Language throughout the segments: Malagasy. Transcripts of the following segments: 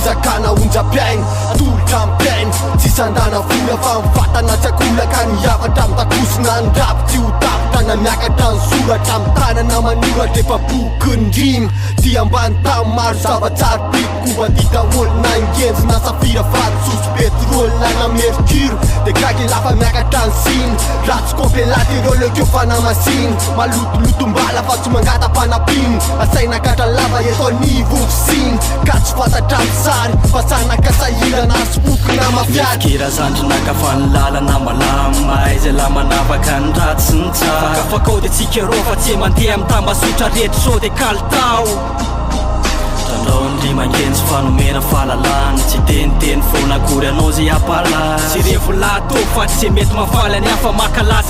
zakana onjam-piaigna atolotra am'piaigna tsisy andana vola fa mivatana tsy akola ka niavatra am'takosina andrapo tsy ho tapitra na miakatra ny soratra amy tanana manoratra efa boky ny rima ty ambany tamy maro zavatsary pikoba ty daholo na ingenjy na safira fatsoso petrôly na na mercure de kaky lafa miakatra ny siny ratsy kompelata ireo lekeo fanamasiny malotolotombala fa tsy mangata-panapiny asainakatra lava eto anivo fisiny ka tsy fantatra amy sary fa sanaka sahirana sy boky na mafiady kira zandrinaka fa ny lalana malama aiza la manavaka ny ratsy sy ny tsara fakao de tsika rô fa tsy mandeha amy tambasotra rehetra so de kalitao Tandraondry mangenjy fanomena fahalalana tsy teniteny fona akory anao zay apalaza tsy revo lato fa tsy mety mafaly any afa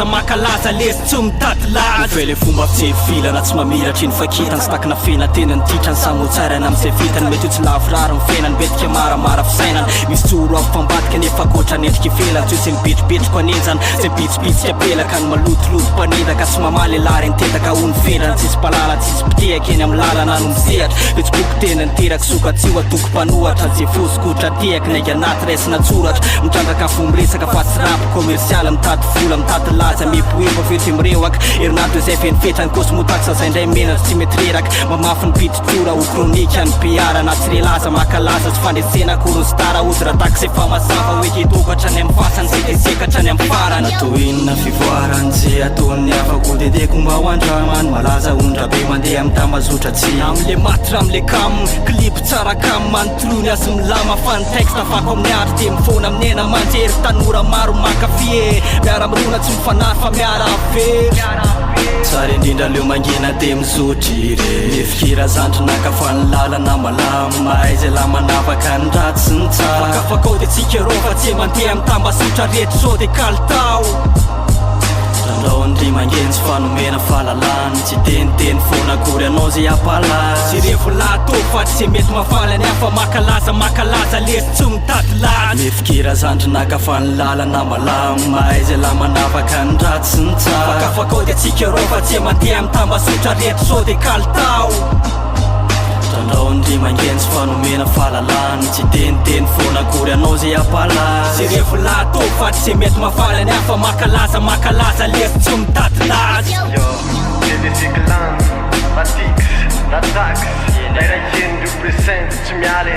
makalaza lesy tsy mitady laza fe le fomba fitsefilana tsy mamiratry ny fakitany sy takina fena tenany titrany samotsarana am'zay vitany mety ho tsy lavirary ny fenany betika maramara fisainany misy tsoro afambadika nefa akoatra nendriky ivelany tsy hoe zay mipetropetroko anenjany zay pitsipitsika apelaka ny malotoloto mpanendaka tsy mamaly alary nitetaka ho ny felany tsisy palala tsisy piteaka eny amy lalana no misehatra fe tsy boky tena niteraka sokatsy ho atoko mpanohatra zay fosokotra tiaka naiky anaty raisina tsoratra mitrandraka fomresaka fa tsy rapo komersialy mitady vola mitady laza mipoefa fety mirewaka herinato zay fenifetrany kosmotaxa zay ndray menatra tsy mety reraka mamafy ny pititrora ho kronika ny PR na tsy relaza makalaza tsy fandresena korostara ozy raha taky zay famasafa hoe ketokatra ny amy fasany zay de sekatra ny amy farany atao inona fivoarany zay ataony afako dedeko mba ho andramany malaza ondra be mandeha amy tambazotra tsy amle matra amle kam clip tsara kam manontolony azy milama fa ny texte afako amin'ny art de mifona aminena manjery tanora maro makafie miara mirona tsy mifanahy fa miara avery tsara indrindra leo mangena de mizotry re mifikira zandrinaka fa ny lalana malama aiza la manavaka ny ratsy sy ny tsara fakafakao de tsika rô fa tsy mandeha amy tambasotra rehetra so de kalitao Tandraondry mangenjy fanomena fahalalana tsy teniteny fona akory anao zay apalaza tsy revo lato fa tsy mety mafaly any afa makalaza lesy tsy mitady laza mifikira zandrinaka fa ny lalana malama aiza la manavaka ny ratsy sy ny tsara fakafakao de tsika rô fa tsy mandeha amy tambasotra rehetra so de kalitao Tandraondry mangenjy fanomena fahalalana tsy teniteny fona akory anao zay apalaza tsy revo lato fa tsy mety mafaly any afa makalaza lesy tsy mitady laza Yo, DDC Clan, Batix, Natax, Naira Jen represent tsy miale